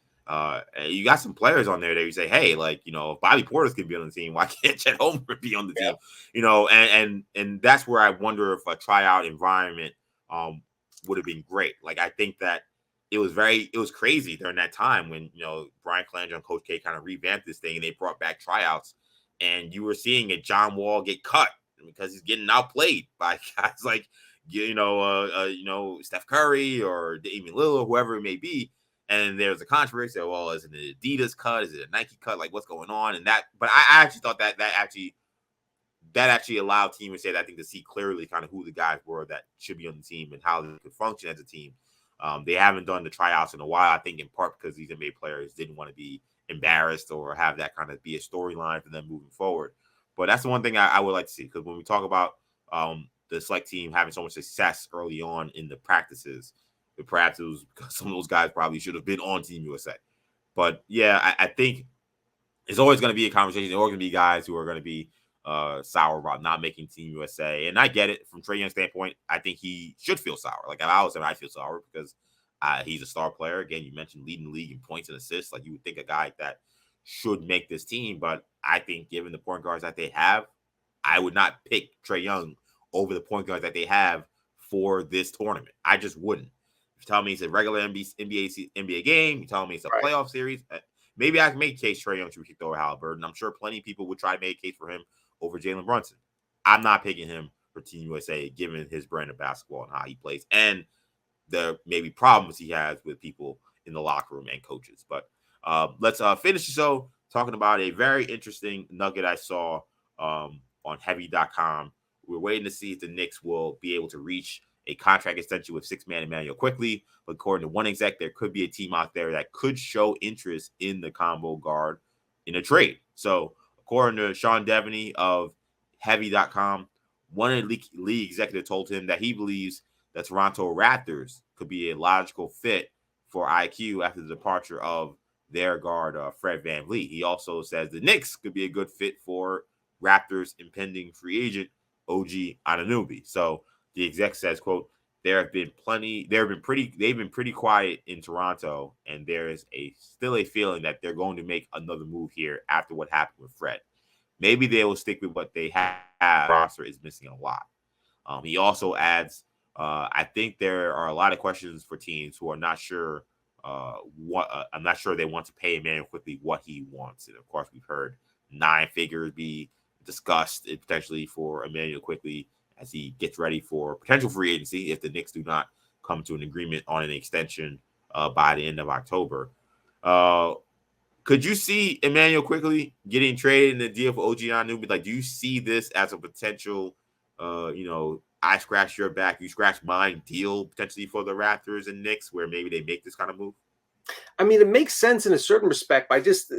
You got some players on there that you say, hey, like, if Bobby Portis can be on the team, why can't Chet Holmgren be on the team? And that's where I wonder if a tryout environment would have been great. Like, I think that it was crazy during that time when, Brian Colangelo and Coach K kind of revamped this thing and they brought back tryouts, and you were seeing a John Wall get cut because he's getting outplayed by guys like, Steph Curry or Damian Lillard, whoever it may be. And there's a controversy. Well, is it an Adidas cut? Is it a Nike cut? Like, what's going on? And but I actually thought that actually allowed teams to see clearly kind of who the guys were that should be on the team and how they could function as a team. They haven't done the tryouts in a while, I think in part because these NBA players didn't want to be embarrassed or have that kind of be a storyline for them moving forward. But that's the one thing I would like to see, because when we talk about the select team having so much success early on in the practices, perhaps it was because some of those guys probably should have been on Team USA. But yeah, I think it's always going to be a conversation. There's always going to be guys who are going to be sour about not making Team USA. And I get it from Trae Young's standpoint. I think he should feel sour. Like, if I was him, I feel sour because he's a star player. Again, you mentioned leading the league in points and assists. Like, you would think a guy like that should make this team. But I think given the point guards that they have, I would not pick Trae Young over the point guards that they have for this tournament. I just wouldn't. If you tell me it's a regular NBA game, you tell me it's a playoff series, maybe I can make a case Trae Young should be kicked over Halliburton. I'm sure plenty of people would try to make a case for him over Jalen Brunson. I'm not picking him for Team USA, given his brand of basketball and how he plays and the maybe problems he has with people in the locker room and coaches. But let's finish the show talking about a very interesting nugget I saw on heavy.com. We're waiting to see if the Knicks will be able to reach a contract extension with six-man Emmanuel quickly. But according to one exec, there could be a team out there that could show interest in the combo guard in a trade. So according to Sean Devaney of heavy.com, one of the league executives told him that he believes the Toronto Raptors could be a logical fit for IQ after the departure of their guard, Fred VanVleet. He also says the Knicks could be a good fit for Raptors impending free agent OG Anunoby. So the exec says, quote, they've been pretty quiet in Toronto, and there is still a feeling that they're going to make another move here after what happened with Fred. Maybe they will stick with what they have. The roster is missing a lot. He also adds, I think there are a lot of questions for teams who are not sure I'm not sure they want to pay Emmanuel quickly what he wants. And of course, we've heard 9 figures be discussed potentially for Emmanuel quickly as he gets ready for potential free agency if the Knicks do not come to an agreement on an extension by the end of October. Could you see Emmanuel quickly getting traded in the deal for OG Anunoby? Like, do you see this as a potential, I scratch your back, you scratch mine deal potentially for the Raptors and Knicks where maybe they make this kind of move? I mean, it makes sense in a certain respect, but I just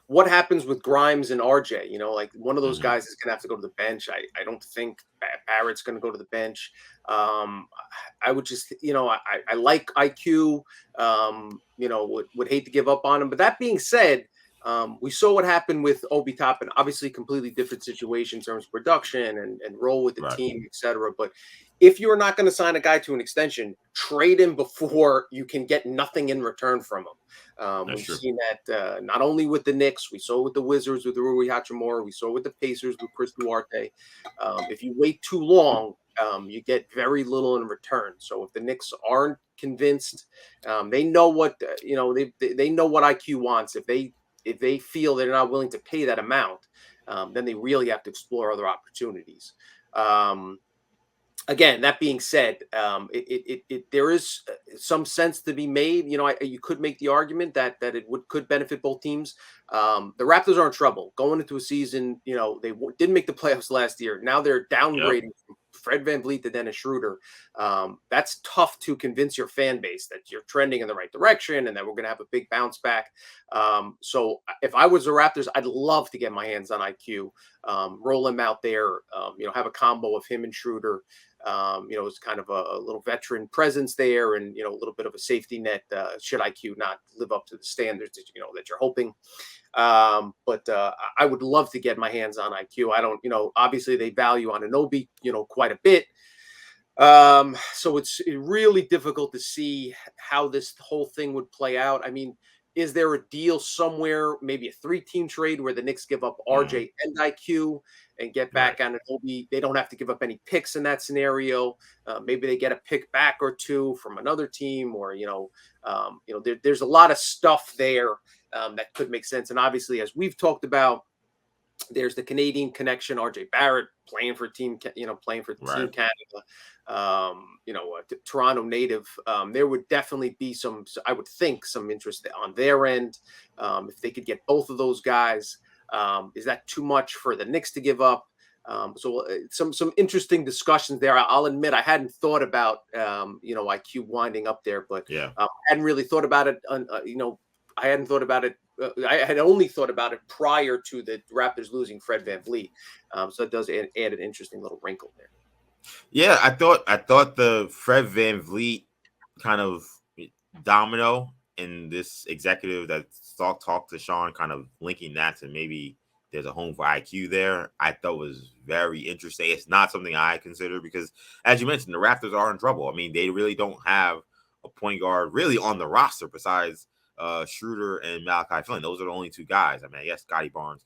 what happens with Grimes and RJ? You know, like one of those guys is going to have to go to the bench. I don't think Barrett's going to go to the bench. I would just, I like IQ. Would hate to give up on him. But that being said, we saw what happened with Obi Toppin. Obviously, completely different situation in terms of production and role with the team, etc. But if you're not going to sign a guy to an extension, trade him before you can get nothing in return from him. We've seen that not only with the Knicks, we saw it with the Wizards with Rui Hachimura, we saw it with the Pacers with Chris Duarte. If you wait too long, you get very little in return. So if the Knicks aren't convinced, they know what they know what IQ wants. If they feel they're not willing to pay that amount, then they really have to explore other opportunities. Again, that being said, there is some sense to be made. You could make the argument that it could benefit both teams. The Raptors are in trouble going into a season. They didn't make the playoffs last year. Now they're downgrading from Fred VanVleet to Dennis Schroeder. That's tough to convince your fan base that you're trending in the right direction and that we're going to have a big bounce back. So if I was the Raptors, I'd love to get my hands on IQ, roll him out there, have a combo of him and Schroeder. It's kind of a little veteran presence there and, a little bit of a safety net should IQ not live up to the standards that you're hoping. But I would love to get my hands on IQ. I don't, obviously they value Anunoby, quite a bit. So it's really difficult to see how this whole thing would play out. I mean, is there a deal somewhere, maybe a 3-team trade where the Knicks give up RJ and IQ and get back on Anunoby? They don't have to give up any picks in that scenario. Maybe they get a pick back or two from another team, or there's a lot of stuff there that could make sense. And obviously, as we've talked about, there's the Canadian connection. RJ Barrett playing for Team Canada. Toronto native. There would definitely be some interest on their end. If they could get both of those guys, is that too much for the Knicks to give up? So some interesting discussions there. I'll admit I hadn't thought about IQ winding up there, but I hadn't really thought about it. I hadn't thought about it. I had only thought about it prior to the Raptors losing Fred VanVleet. So it does add an interesting little wrinkle there. Yeah, I thought the Fred VanVleet kind of domino in this executive that talked to Sean, kind of linking that to maybe there's a home for IQ there, I thought was very interesting. It's not something I consider because, as you mentioned, the Raptors are in trouble. I mean, they really don't have a point guard really on the roster besides Schroeder and Malachi Flynn. Those are the only two guys. I mean, I guess Scotty Barnes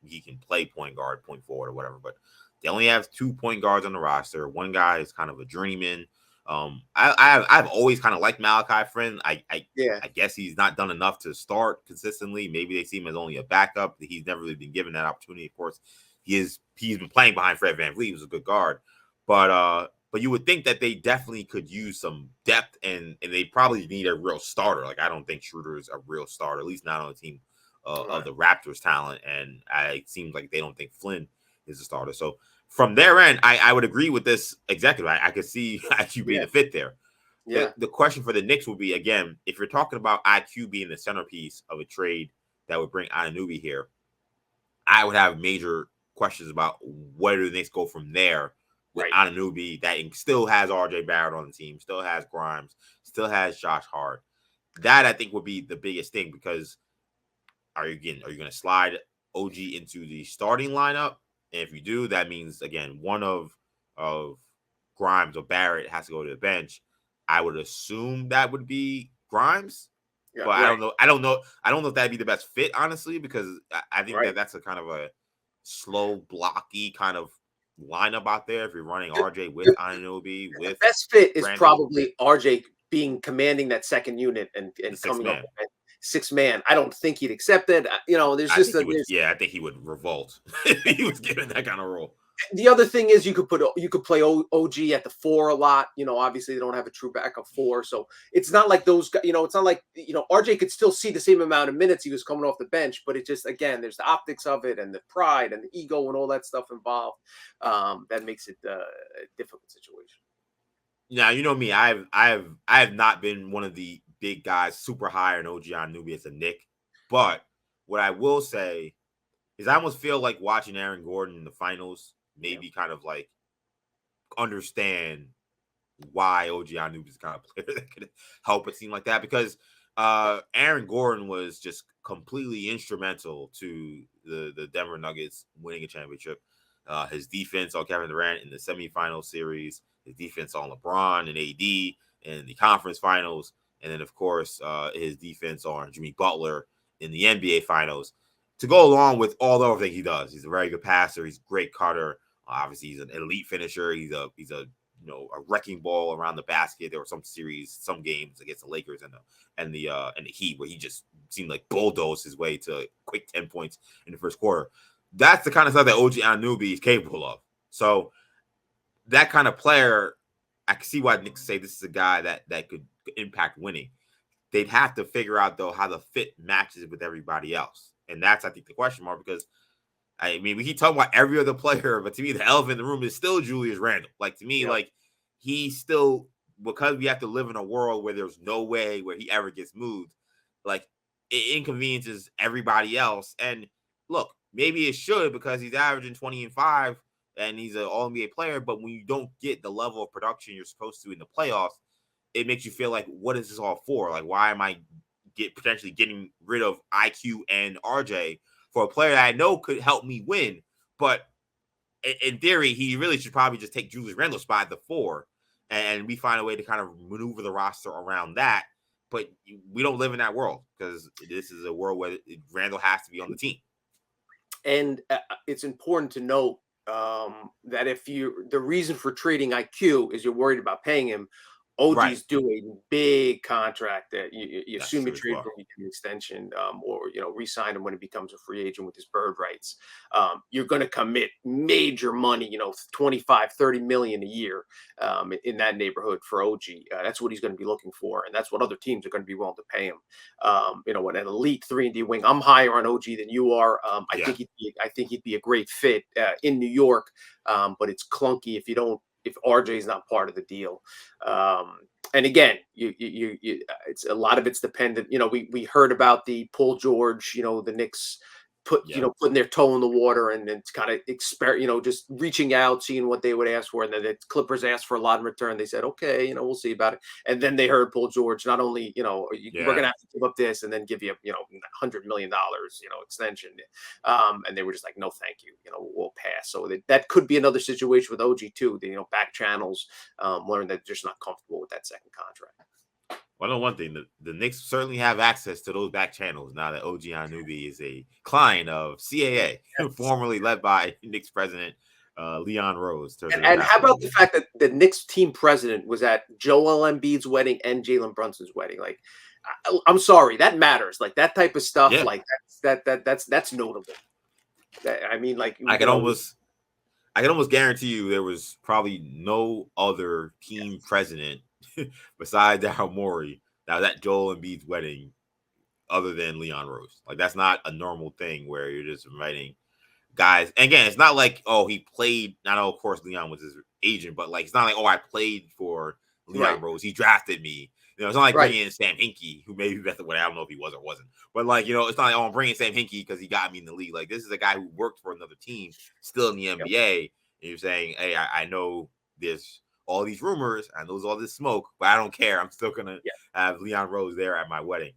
he can play point guard, point forward, or whatever, but they only have 2 point guards on the roster. One guy is kind of a journeyman. I've always kind of liked Malachi Flynn. I guess he's not done enough to start consistently. Maybe they see him as only a backup. He's never really been given that opportunity. Of course, he's been playing behind Fred VanVleet, who's a good guard. But you would think that they definitely could use some depth, and they probably need a real starter. Like, I don't think Schroeder is a real starter, at least not on the team of the Raptors' talent. And it seems like they don't think Flynn is a starter. So from their end, I would agree with this executive. I could see IQ being a fit there. Yeah. The question for the Knicks would be, again, if you're talking about IQ being the centerpiece of a trade that would bring Anunoby here, I would have major questions about where do the Knicks go from there with Anunoby that still has RJ Barrett on the team, still has Grimes, still has Josh Hart. That, I think, would be the biggest thing, because are you going to slide OG into the starting lineup? And if you do, that means, again, one of Grimes or Barrett has to go to the bench. I would assume that would be Grimes, but I don't know. I don't know if that'd be the best fit, honestly, because I think that's a kind of a slow, blocky kind of lineup out there. If you're running RJ with Anunoby, with the best fit is probably RJ commanding that second unit and coming up with 6-man. I don't think he'd accept it. There's just I think he would revolt if he was given that kind of role. The other thing is you could play OG at the 4 a lot. Obviously they don't have a true backup 4, so it's not like those guys. It's not like RJ could still see the same amount of minutes he was coming off the bench, but it just, again, there's the optics of it and the pride and the ego and all that stuff involved. That makes it a difficult situation. Now, you know me, I have not been one of the big guys super high on OG Anunoby as a Knick. But what I will say is I almost feel like watching Aaron Gordon in the finals maybe kind of like understand why OG Anunoby is the kind of player that could help a team like that, because Aaron Gordon was just completely instrumental to the Denver Nuggets winning a championship. His defense on Kevin Durant in the semifinal series, his defense on LeBron and AD in the conference finals, and then, of course, his defense on Jimmy Butler in the NBA finals. To go along with all the other things he does, he's a very good passer. He's a great cutter. Obviously, he's an elite finisher. He's a a wrecking ball around the basket. There were some games against the Lakers and the Heat where he just seemed like bulldozed his way to a quick 10 points in the first quarter. That's the kind of stuff that OG Anunoby is capable of. So that kind of player, I can see why Knicks say this is a guy that could impact winning. They'd have to figure out, though, how the fit matches with everybody else. And that's, I think, the question mark, because I mean, we keep talking about every other player, but to me, the elephant in the room is still Julius Randle. Like, to me, like, he's still, because we have to live in a world where there's no way where he ever gets moved, like, it inconveniences everybody else. And look, maybe it should, because he's averaging 20 and 5 and he's an all-NBA player, but when you don't get the level of production you're supposed to in the playoffs, it makes you feel like, what is this all for? Like, why am I potentially getting rid of IQ and RJ for a player that I know could help me win? But in theory, he really should probably just take Julius Randle's spot at the 4, and we find a way to kind of maneuver the roster around that. But we don't live in that world, because this is a world where Randle has to be on the team. And it's important to note that the reason for trading IQ is you're worried about paying him. OG's doing big contract that you assume you trade for him an extension, or re-sign him when he becomes a free agent with his bird rights. You're going to commit major money, 25, 30 million a year in that neighborhood for OG. That's what he's going to be looking for, and that's what other teams are going to be willing to pay him. An elite 3-and-D wing. I'm higher on OG than you are. I think he'd be a great fit in New York, but it's clunky if RJ is not part of the deal. And again, it's a lot of it's dependent. We heard about the Paul George, the Knicks putting their toe in the water and then kind of just reaching out, seeing what they would ask for. And then the Clippers asked for a lot in return. They said, okay, we'll see about it. And then they heard Paul George, not only, we're going to have to give up this and then give you, $100 million, extension. And they were just like, no, thank you. We'll pass. So that could be another situation with OG too. Back channels, learn that they're just not comfortable with that second contract. Well, I know one thing, the Knicks certainly have access to those back channels now that OG Anunoby is a client of CAA, formerly led by Knicks president Leon Rose. And how about the fact that the Knicks team president was at Joel Embiid's wedding and Jalen Brunson's wedding? Like, I'm sorry, that matters. Like, that type of stuff, like that's notable. I mean, like, I can almost guarantee you there was probably no other team president besides Daryl Morey that was at Joel Embiid's wedding other than Leon Rose. Like, that's not a normal thing where you're just inviting guys. And again, it's not like, he played. I know, of course, Leon was his agent, but like, it's not like, I played for Leon Rose. He drafted me. It's not like bringing in Sam Hinkie, who maybe that's the way. I don't know if he was or wasn't. But like, it's not like, I'm bringing Sam Hinkie because he got me in the league. Like, this is a guy who worked for another team still in the NBA. And you're saying, hey, I know there's all these rumors, I know there's all this smoke, but I don't care. I'm still gonna have Leon Rose there at my wedding.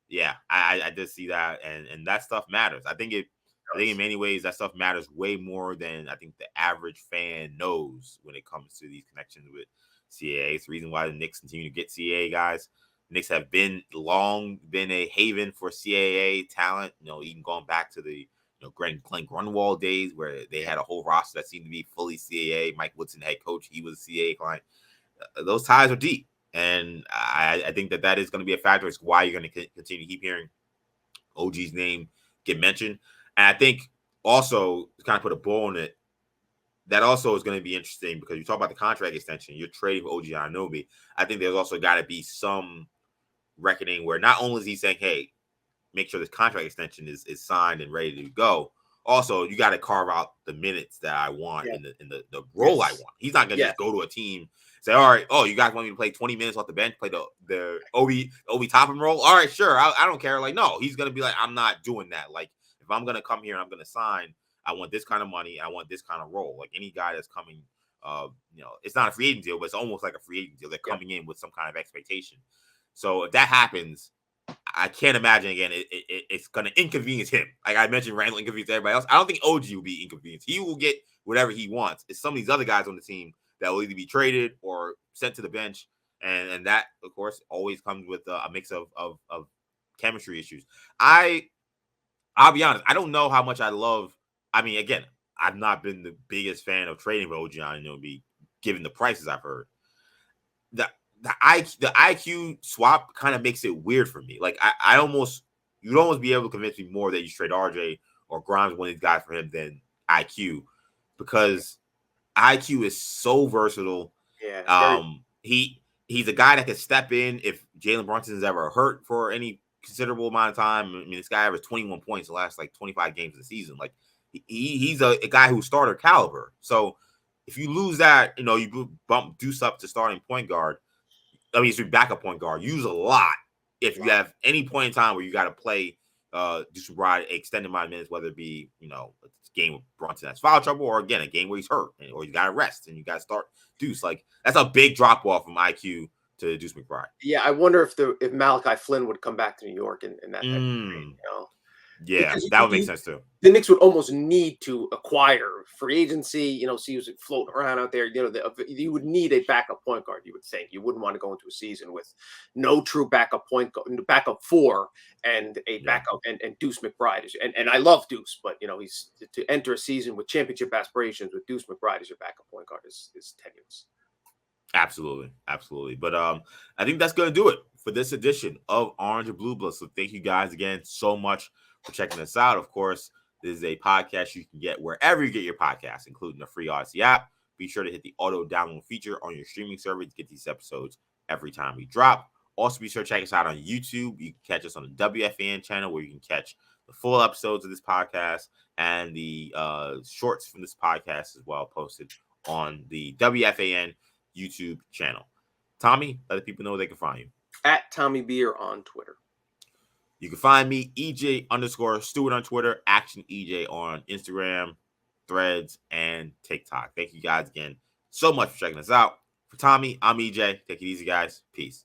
Yeah, I did see that, and that stuff matters. I think in many ways that stuff matters way more than I think the average fan knows when it comes to these connections with CAA. It's the reason why the Knicks continue to get CAA guys. Knicks have long been a haven for CAA talent. Even going back to the Glenn Grunwald days where they had a whole roster that seemed to be fully CAA. Mike Woodson, head coach, he was a CAA client. Those ties are deep. And I think that is going to be a factor. It's why you're going to continue to keep hearing OG's name get mentioned. And I think also, to kind of put a bow on it, that also is going to be interesting because you talk about the contract extension, you're trading for OG Anunoby. I think there's also got to be some reckoning where not only is he saying, hey, make sure this contract extension is signed and ready to go. also you got to carve out the minutes that I want in the role I want. He's not gonna just go to a team, say, all right, oh, you guys want me to play 20 minutes off the bench, play the Obi Toppin role? All right, sure. I don't care. Like, no, he's gonna be like, I'm not doing that. Like, if I'm gonna come here and I'm gonna sign, I want this kind of money, I want this kind of role. Like any guy that's coming, it's not a free agent deal, but it's almost like a free agent deal. They're coming in with some kind of expectation. So if that happens, I can't imagine again. It's going to inconvenience him. Like I mentioned, Randall inconvenienced everybody else. I don't think OG will be inconvenienced. He will get whatever he wants. It's some of these other guys on the team that will either be traded or sent to the bench, and that of course always comes with a mix of chemistry issues. I'll be honest. I don't know how much I love. I mean, again, I've not been the biggest fan of trading for OG. Be given the prices I've heard. The IQ swap kind of makes it weird for me. Like you'd almost be able to convince me more that you trade RJ or Grimes one of these guys for him than IQ, because IQ is so versatile. Yeah. He's a guy that can step in if Jalen Brunson is ever hurt for any considerable amount of time. I mean, this guy averaged 21 points the last 25 games of the season. Like he's a guy who's starter caliber. So if you lose that, you bump Deuce up to starting point guard. I mean, it's your backup point guard. Use a lot if you have any point in time where you got to play Deuce McBride extended amount of minutes, whether it be a game with Brunson that's foul trouble, or again a game where he's hurt, or you got to rest and you got to start Deuce. Like that's a big drop off from IQ to Deuce McBride. Yeah, I wonder if Malachi Flynn would come back to New York in that trade, Yeah, that would make sense too. The Knicks would almost need to acquire free agency, so he was floating around out there. You would need a backup point guard, you would think. You wouldn't want to go into a season with no true backup backup four and a backup and Deuce McBride. And I love Deuce, but he's to enter a season with championship aspirations with Deuce McBride as your backup point guard is tenuous. Absolutely. But I think that's going to do it for this edition of Orange and Blue Blood. So thank you guys again so much for checking us out. Of course, this is a podcast you can get wherever you get your podcasts, including the free Audacy app. Be sure to hit the auto download feature on your streaming service to get these episodes every time we drop. Also, be sure to check us out on YouTube. You can catch us on the WFAN channel, where you can catch the full episodes of this podcast and the shorts from this podcast as well, posted on the WFAN YouTube channel. Tommy, let the people know where they can find you. At Tommy Beer on Twitter. You can find me, EJ_Stewart on Twitter, Action EJ on Instagram, Threads, and TikTok. Thank you guys again so much for checking us out. For Tommy, I'm EJ. Take it easy, guys. Peace.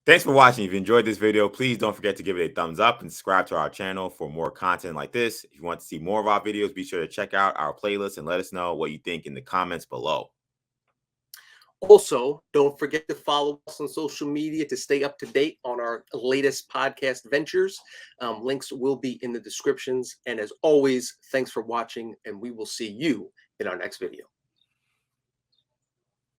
Thanks for watching. If you enjoyed this video, please don't forget to give it a thumbs up and subscribe to our channel for more content like this. If you want to see more of our videos, be sure to check out our playlist and let us know what you think in the comments below. Also, don't forget to follow us on social media to stay up to date on our latest podcast ventures. Links will be in the descriptions. And as always, thanks for watching, and we will see you in our next video.